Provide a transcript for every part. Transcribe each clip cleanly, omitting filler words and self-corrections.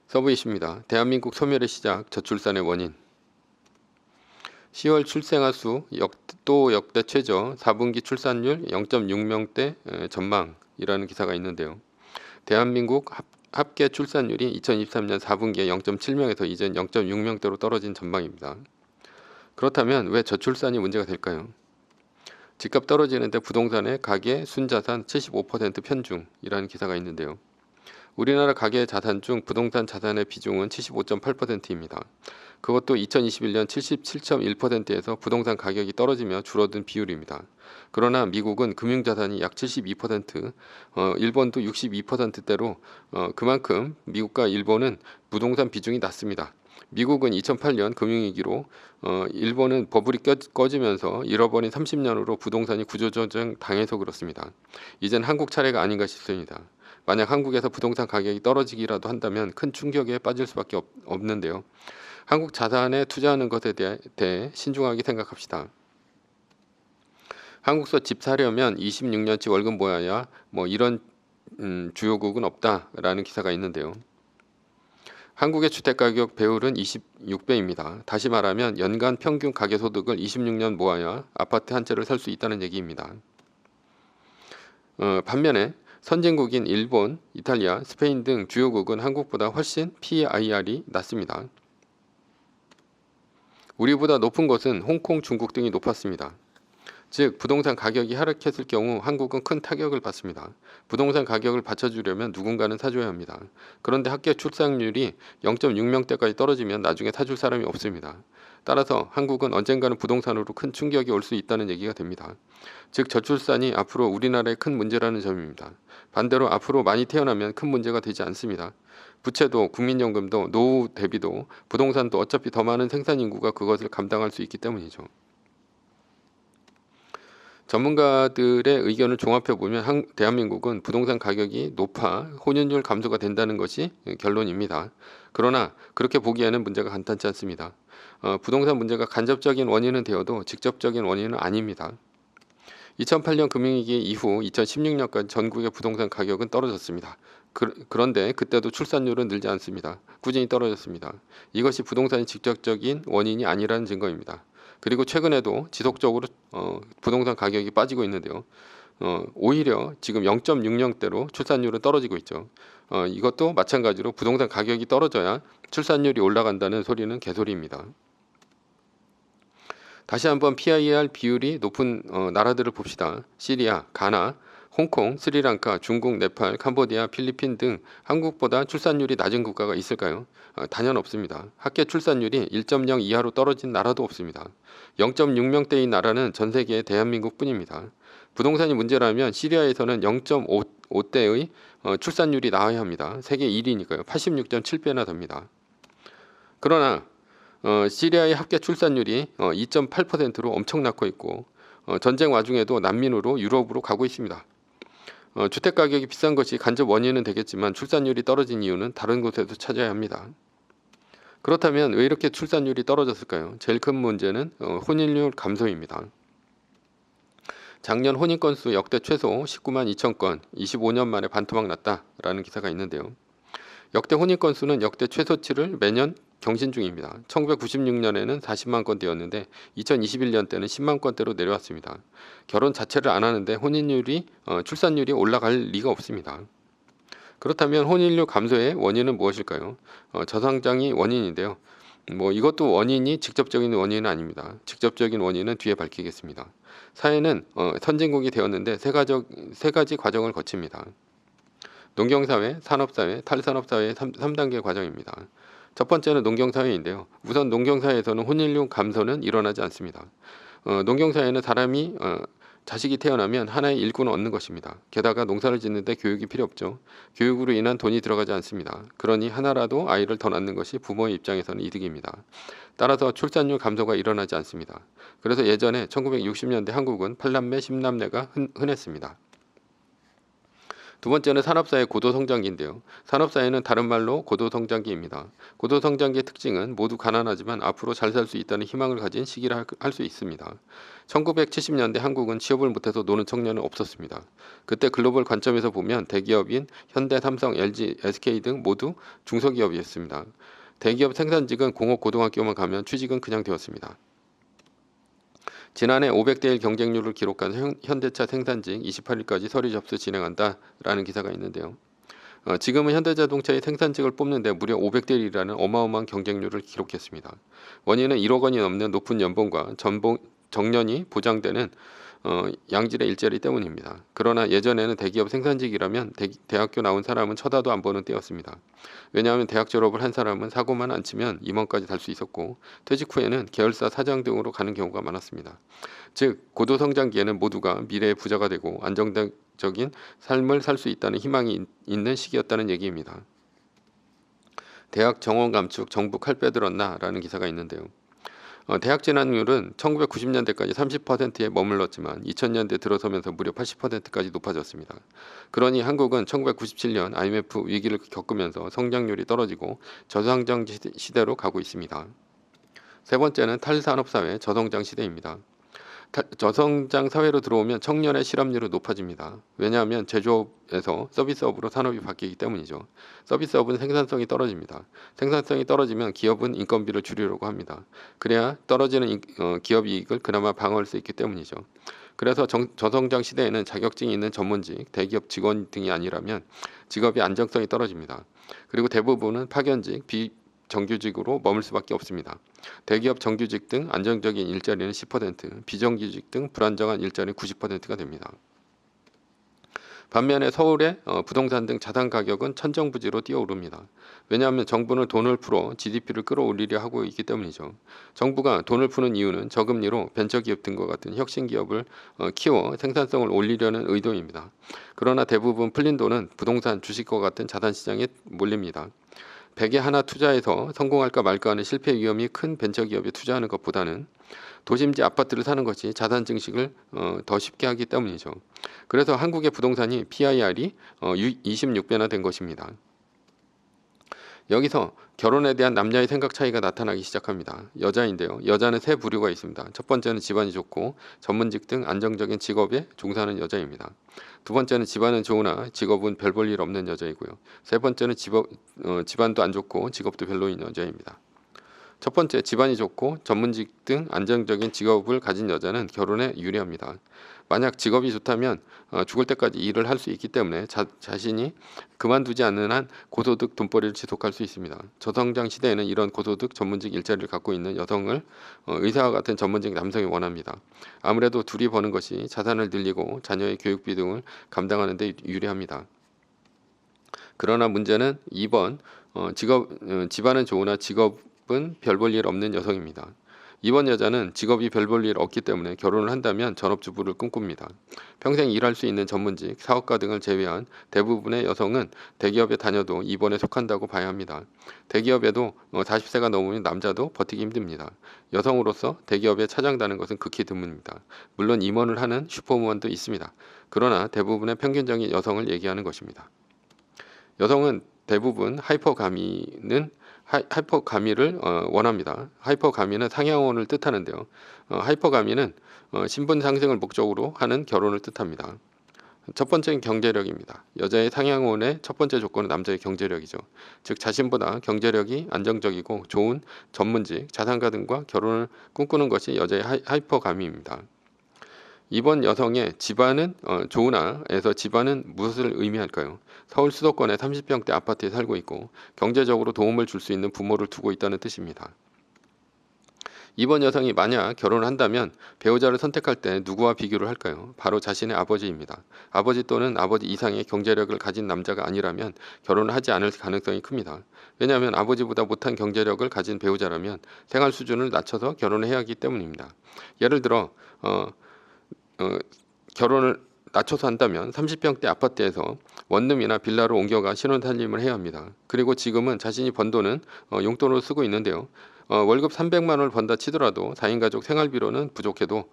서부 이슈입니다. 대한민국 소멸의 시작, 저출산의 원인. 10월 출생아 수 또 역대 최저, 4분기 출산율 0.6명대 전망이라는 기사가 있는데요. 대한민국 합계 출산율이 2023년 4분기에 0.7명에서 이젠 0.6명대로 떨어진 전망입니다. 그렇다면 왜 저출산이 문제가 될까요? 집값 떨어지는데 부동산의 가계 순자산 75% 편중이라는 기사가 있는데요. 우리나라 가계 자산 중 부동산 자산의 비중은 75.8%입니다. 그것도 2021년 77.1%에서 부동산 가격이 떨어지며 줄어든 비율입니다. 그러나 미국은 금융자산이 약 72%, 일본도 62%대로 그만큼 미국과 일본은 부동산 비중이 낮습니다. 미국은 2008년 금융위기로, 일본은 버블이 꺼지면서 잃어버린 30년으로 부동산이 구조조정 당해서 그렇습니다. 이젠 한국 차례가 아닌가 싶습니다. 만약 한국에서 부동산 가격이 떨어지기라도 한다면 큰 충격에 빠질 수밖에 없는데요. 한국 자산에 투자하는 것에 대해 신중하게 생각합시다. 한국서 집 사려면 26년치 월급 모아야 이런 주요국은 없다라는 기사가 있는데요. 한국의 주택가격 배율은 26배입니다. 다시 말하면 연간 평균 가계소득을 26년 모아야 아파트 한 채를 살 수 있다는 얘기입니다. 반면에 선진국인 일본, 이탈리아, 스페인 등 주요국은 한국보다 훨씬 PIR이 낮습니다. 우리보다 높은 것은 홍콩, 중국 등이 높았습니다. 즉 부동산 가격이 하락했을 경우 한국은 큰 타격을 받습니다. 부동산 가격을 받쳐주려면 누군가는 사줘야 합니다. 그런데 합계 출산율이 0.6명대까지 떨어지면 나중에 사줄 사람이 없습니다. 따라서 한국은 언젠가는 부동산으로 큰 충격이 올 수 있다는 얘기가 됩니다. 즉 저출산이 앞으로 우리나라의 큰 문제라는 점입니다. 반대로 앞으로 많이 태어나면 큰 문제가 되지 않습니다. 부채도 국민연금도 노후 대비도 부동산도 어차피 더 많은 생산 인구가 그것을 감당할 수 있기 때문이죠. 전문가들의 의견을 종합해보면 대한민국은 부동산 가격이 높아 혼인율 감소가 된다는 것이 결론입니다. 그러나 그렇게 보기에는 문제가 간단치 않습니다. 부동산 문제가 간접적인 원인은 되어도 직접적인 원인은 아닙니다. 2008년 금융위기 이후 2016년까지 전국의 부동산 가격은 떨어졌습니다. 그런데 그때도 출산율은 늘지 않습니다. 꾸준히 떨어졌습니다. 이것이 부동산이 직접적인 원인이 아니라는 증거입니다. 그리고 최근에도 지속적으로 부동산 가격이 빠지고 있는데요. 오히려 지금 0.6명대로 출산율은 떨어지고 있죠. 이것도 마찬가지로 부동산 가격이 떨어져야 출산율이 올라간다는 소리는 개소리입니다. 다시 한번 PIR 비율이 높은 나라들을 봅시다. 시리아, 가나, 홍콩, 스리랑카, 중국, 네팔, 캄보디아, 필리핀 등 한국보다 출산율이 낮은 국가가 있을까요? 단연 없습니다. 합계 출산율이 1.0 이하로 떨어진 나라도 없습니다. 0.6명대인 나라는 전 세계의 대한민국뿐입니다. 부동산이 문제라면 시리아에서는 0.5대의 출산율이 나와야 합니다. 세계 1위니까요. 86.7배나 됩니다. 그러나 시리아의 합계 출산율이 2.8%로 엄청 낮고 있고 전쟁 와중에도 난민으로 유럽으로 가고 있습니다. 주택가격이 비싼 것이 간접 원인은 되겠지만 출산율이 떨어진 이유는 다른 곳에서 찾아야 합니다. 그렇다면 왜 이렇게 출산율이 떨어졌을까요? 제일 큰 문제는 혼인율 감소입니다. 작년 혼인 건수 역대 최소 19만 2천 건, 25년 만에 반토막 났다라는 기사가 있는데요. 역대 혼인 건수는 역대 최소치를 매년 경신 중입니다. 1996년에는 40만 건대였는데 2021년 때는 10만 건대로 내려왔습니다. 결혼 자체를 안 하는데 출산율이 올라갈 리가 없습니다. 그렇다면 혼인율 감소의 원인은 무엇일까요? 저성장이 원인인데요. 이것도 원인이 직접적인 원인은 아닙니다. 직접적인 원인은 뒤에 밝히겠습니다. 사회는 선진국이 되었는데 세 가지 과정을 거칩니다. 농경사회, 산업사회, 탈산업사회의 3단계 과정입니다. 첫 번째는 농경사회인데요. 우선 농경사회에서는 혼인율 감소는 일어나지 않습니다. 농경사회는 사람이 자식이 태어나면 하나의 일꾼을 얻는 것입니다. 게다가 농사를 짓는데 교육이 필요 없죠. 교육으로 인한 돈이 들어가지 않습니다. 그러니 하나라도 아이를 더 낳는 것이 부모의 입장에서는 이득입니다. 따라서 출산율 감소가 일어나지 않습니다. 그래서 예전에 1960년대 한국은 8남매 10남매가 흔했습니다. 두 번째는 산업사회 고도성장기인데요. 산업사회는 다른 말로 고도성장기입니다. 고도성장기의 특징은 모두 가난하지만 앞으로 잘 살 수 있다는 희망을 가진 시기라 할 수 있습니다. 1970년대 한국은 취업을 못해서 노는 청년은 없었습니다. 그때 글로벌 관점에서 보면 대기업인 현대, 삼성, LG, SK 등 모두 중소기업이었습니다. 대기업 생산직은 공업 고등학교만 가면 취직은 그냥 되었습니다. 지난해 500대1 경쟁률을 기록한 현대차 생산직 28일까지 서류 접수 진행한다라는 기사가 있는데요. 지금은 현대자동차의 생산직을 뽑는데 무려 500대1이라는 어마어마한 경쟁률을 기록했습니다. 원인은 1억 원이 넘는 높은 연봉과 정년이 보장되는 양질의 일자리 때문입니다. 그러나 예전에는 대기업 생산직이라면 대학교 나온 사람은 쳐다도 안 보는 때였습니다. 왜냐하면 대학 졸업을 한 사람은 사고만 안 치면 임원까지 달 수 있었고 퇴직 후에는 계열사 사장 등으로 가는 경우가 많았습니다. 즉 고도성장기에는 모두가 미래의 부자가 되고 안정적인 삶을 살 수 있다는 희망이 있는 시기였다는 얘기입니다. 대학 정원 감축 정부 칼 빼들었나 라는 기사가 있는데요. 대학 진학률은 1990년대까지 30%에 머물렀지만 2000년대 들어서면서 무려 80%까지 높아졌습니다. 그러니 한국은 1997년 IMF 위기를 겪으면서 성장률이 떨어지고 저성장 시대로 가고 있습니다. 세 번째는 탈산업사회 저성장 시대입니다. 저성장 사회로 들어오면 청년의 실업률은 높아집니다. 왜냐하면 제조업에서 서비스업으로 산업이 바뀌기 때문이죠. 서비스업은 생산성이 떨어집니다. 생산성이 떨어지면 기업은 인건비를 줄이려고 합니다. 그래야 떨어지는 기업 이익을 그나마 방어할 수 있기 때문이죠. 그래서 저성장 시대에는 자격증이 있는 전문직, 대기업 직원 등이 아니라면 직업의 안정성이 떨어집니다. 그리고 대부분은 파견직, 정규직으로 머물 수밖에 없습니다. 대기업 정규직 등 안정적인 일자리는 10%, 비정규직 등 불안정한 일자리는 90%가 됩니다. 반면에 서울의 부동산 등 자산 가격은 천정부지로 뛰어오릅니다. 왜냐하면 정부는 돈을 풀어 GDP를 끌어올리려 하고 있기 때문이죠. 정부가 돈을 푸는 이유는 저금리로 벤처기업 등과 같은 혁신기업을 키워 생산성을 올리려는 의도입니다. 그러나 대부분 풀린 돈은 부동산, 주식과 같은 자산시장에 몰립니다. 100에 하나 투자해서 성공할까 말까 하는 실패 위험이 큰 벤처기업에 투자하는 것보다는 도심지 아파트를 사는 것이 자산 증식을 더 쉽게 하기 때문이죠. 그래서 한국의 부동산이 PIR이 26배나 된 것입니다. 여기서 결혼에 대한 남녀의 생각 차이가 나타나기 시작합니다. 여자인데요. 여자는 세 부류가 있습니다. 첫 번째는 집안이 좋고 전문직 등 안정적인 직업에 종사하는 여자입니다. 두 번째는 집안은 좋으나 직업은 별 볼 일 없는 여자이고요. 세 번째는 집안도 안 좋고 직업도 별로인 여자입니다. 첫 번째, 집안이 좋고 전문직 등 안정적인 직업을 가진 여자는 결혼에 유리합니다. 만약 직업이 좋다면 죽을 때까지 일을 할 수 있기 때문에 자신이 그만두지 않는 한 고소득 돈벌이를 지속할 수 있습니다. 저성장 시대에는 이런 고소득 전문직 일자리를 갖고 있는 여성을 의사와 같은 전문직 남성이 원합니다. 아무래도 둘이 버는 것이 자산을 늘리고 자녀의 교육비 등을 감당하는 데 유리합니다. 그러나 문제는 2번, 집안은 좋으나 직업은 별 볼 일 없는 여성입니다. 이번 여자는 직업이 별 볼 일 없기 때문에 결혼을 한다면 전업주부를 꿈꿉니다. 평생 일할 수 있는 전문직, 사업가 등을 제외한 대부분의 여성은 대기업에 다녀도 2번에 속한다고 봐야 합니다. 대기업에도 40세가 넘으면 남자도 버티기 힘듭니다. 여성으로서 대기업에 차장다는 것은 극히 드뭅니다. 물론 임원을 하는 슈퍼우먼도 있습니다. 그러나 대부분의 평균적인 여성을 얘기하는 것입니다. 여성은 대부분 하이퍼가미를 원합니다. 하이퍼가미는 상향혼을 뜻하는데요. 하이퍼가미는 신분 상승을 목적으로 하는 결혼을 뜻합니다. 첫 번째는 경제력입니다. 여자의 상향혼의 첫 번째 조건은 남자의 경제력이죠. 즉 자신보다 경제력이 안정적이고 좋은 전문직, 자산가 등과 결혼을 꿈꾸는 것이 여자의 하이퍼가미입니다. 이번 여성의 집안은 좋으나에서 집안은 무엇을 의미할까요? 서울 수도권의 30평대 아파트에 살고 있고 경제적으로 도움을 줄 수 있는 부모를 두고 있다는 뜻입니다. 이번 여성이 만약 결혼을 한다면 배우자를 선택할 때 누구와 비교를 할까요? 바로 자신의 아버지입니다. 아버지 또는 아버지 이상의 경제력을 가진 남자가 아니라면 결혼을 하지 않을 가능성이 큽니다. 왜냐하면 아버지보다 못한 경제력을 가진 배우자라면 생활 수준을 낮춰서 결혼을 해야 하기 때문입니다. 예를 들어 결혼을 낮춰서 한다면 30평대 아파트에서 원룸이나 빌라로 옮겨가 신혼살림을 해야 합니다. 그리고 지금은 자신이 번 돈은 용돈으로 쓰고 있는데요. 월급 300만 원을 번다 치더라도 4인 가족 생활비로는 부족해도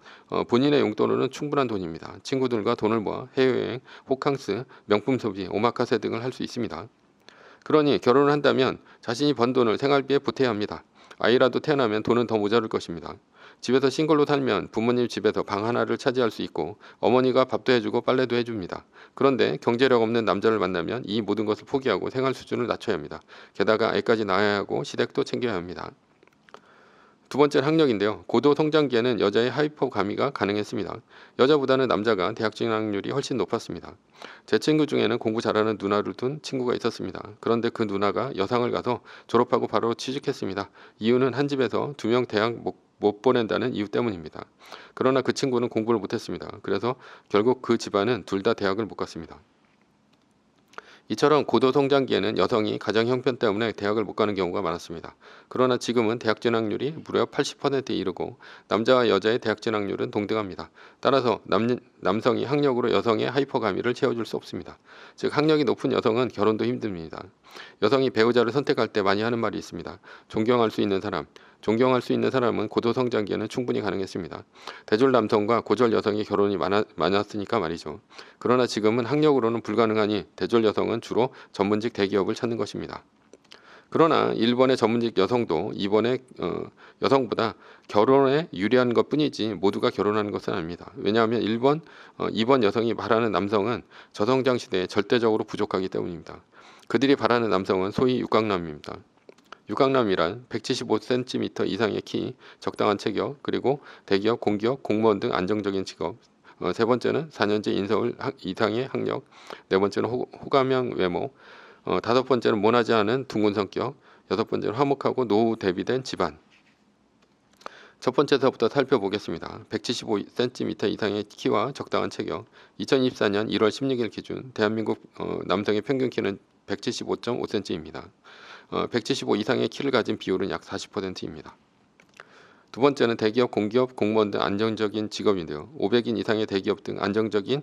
본인의 용돈으로는 충분한 돈입니다. 친구들과 돈을 모아 해외여행, 호캉스, 명품 소비, 오마카세 등을 할 수 있습니다. 그러니 결혼을 한다면 자신이 번 돈을 생활비에 보태야 합니다. 아이라도 태어나면 돈은 더 모자랄 것입니다. 집에서 싱글로 살면 부모님 집에서 방 하나를 차지할 수 있고 어머니가 밥도 해주고 빨래도 해줍니다. 그런데 경제력 없는 남자를 만나면 이 모든 것을 포기하고 생활 수준을 낮춰야 합니다. 게다가 애까지 낳아야 하고 시댁도 챙겨야 합니다. 두 번째는 학력인데요. 고도 성장기에는 여자의 하이퍼 가미가 가능했습니다. 여자보다는 남자가 대학 진학률이 훨씬 높았습니다. 제 친구 중에는 공부 잘하는 누나를 둔 친구가 있었습니다. 그런데 그 누나가 여상을 가서 졸업하고 바로 취직했습니다. 이유는 한 집에서 2명 대학 못 보낸다는 이유 때문입니다. 그러나 그 친구는 공부를 못했습니다. 그래서 결국 그 집안은 둘 다 대학을 못 갔습니다. 이처럼 고도 성장기에는 여성이 가정 형편 때문에 대학을 못 가는 경우가 많았습니다. 그러나 지금은 대학 진학률이 무려 80%에 이르고 남자와 여자의 대학 진학률은 동등합니다. 따라서 남성이 학력으로 여성의 하이퍼 가미를 채워줄 수 없습니다. 즉 학력이 높은 여성은 결혼도 힘듭니다. 여성이 배우자를 선택할 때 많이 하는 말이 있습니다. 존경할 수 있는 사람. 존경할 수 있는 사람은 고도 성장기에는 충분히 가능했습니다. 대졸 남성과 고졸 여성의 결혼이 많았으니까 말이죠. 그러나 지금은 학력으로는 불가능하니 대졸 여성은 주로 전문직 대기업을 찾는 것입니다. 그러나 일본의 전문직 여성도 이번의 여성보다 결혼에 유리한 것뿐이지 모두가 결혼하는 것은 아닙니다. 왜냐하면 이번 여성이 바라는 남성은 저성장 시대에 절대적으로 부족하기 때문입니다. 그들이 바라는 남성은 소위 육강남입니다. 육강남이란 175cm 이상의 키, 적당한 체격, 그리고 대기업, 공기업, 공무원 등 안정적인 직업. 세 번째는 4년제 인서울 이상의 학력. 네 번째는 호감형 외모. 다섯 번째는 모나지 않은 둥근 성격. 여섯 번째는 화목하고 노후 대비된 집안. 첫 번째서부터 살펴보겠습니다. 175cm 이상의 키와 적당한 체격. 2024년 1월 16일 기준 대한민국 남성의 평균 키는 175.5cm입니다. 175 이상의 키를 가진 비율은 약 40%입니다. 두 번째는 대기업, 공기업, 공무원 등 안정적인 직업인데요. 500인 이상의 대기업 등 안정적인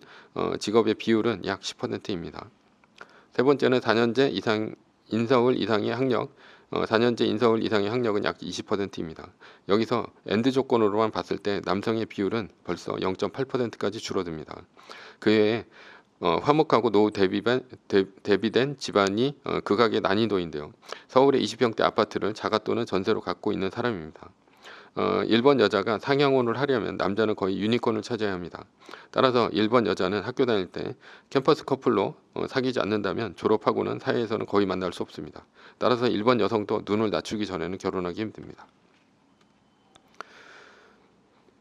직업의 비율은 약 10%입니다. 세 번째는 4년제 이상 인서울 이상의 학력, 4년제 인서울 이상의 학력은 약 20%입니다. 여기서 엔드 조건으로만 봤을 때 남성의 비율은 벌써 0.8%까지 줄어듭니다. 그 외에 화목하고 노후 대비된 집안이 극악의 난이도인데요. 서울의 20평대 아파트를 자가 또는 전세로 갖고 있는 사람입니다. 일본 여자가 상향혼을 하려면 남자는 거의 유니콘을 찾아야 합니다. 따라서 일본 여자는 학교 다닐 때 캠퍼스 커플로 사귀지 않는다면 졸업하고는 사회에서는 거의 만날 수 없습니다. 따라서 일본 여성도 눈을 낮추기 전에는 결혼하기 힘듭니다.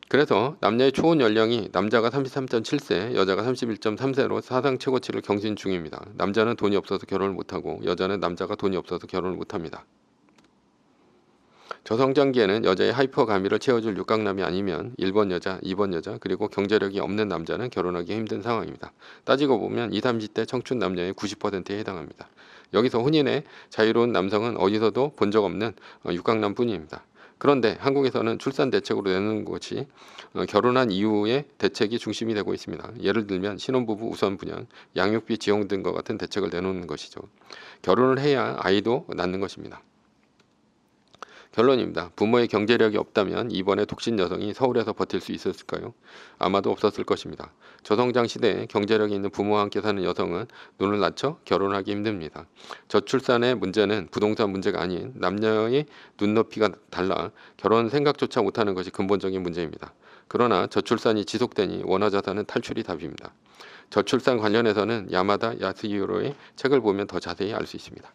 그래서 남녀의 초혼 연령이 남자가 33.7세, 여자가 31.3세로 사상 최고치를 경신 중입니다. 남자는 돈이 없어서 결혼을 못하고 여자는 남자가 돈이 없어서 결혼을 못합니다. 저성장기에는 여자의 하이퍼 가미를 채워줄 육강남이 아니면 1번 여자, 2번 여자, 그리고 경제력이 없는 남자는 결혼하기 힘든 상황입니다. 따지고 보면 20, 30대 청춘 남녀의 90%에 해당합니다. 여기서 혼인의 자유로운 남성은 어디서도 본 적 없는 육강남뿐입니다. 그런데 한국에서는 출산 대책으로 내는 것이 결혼한 이후의 대책이 중심이 되고 있습니다. 예를 들면 신혼부부 우선 분양, 양육비 지원 등과 같은 대책을 내놓는 것이죠. 결혼을 해야 아이도 낳는 것입니다. 결론입니다. 부모의 경제력이 없다면 이번에 독신 여성이 서울에서 버틸 수 있었을까요? 아마도 없었을 것입니다. 저성장 시대에 경제력이 있는 부모와 함께 사는 여성은 눈을 낮춰 결혼하기 힘듭니다. 저출산의 문제는 부동산 문제가 아닌 남녀의 눈높이가 달라 결혼 생각조차 못하는 것이 근본적인 문제입니다. 그러나 저출산이 지속되니 원화자산은 탈출이 답입니다. 저출산 관련해서는 야마다 야스히로의 책을 보면 더 자세히 알 수 있습니다.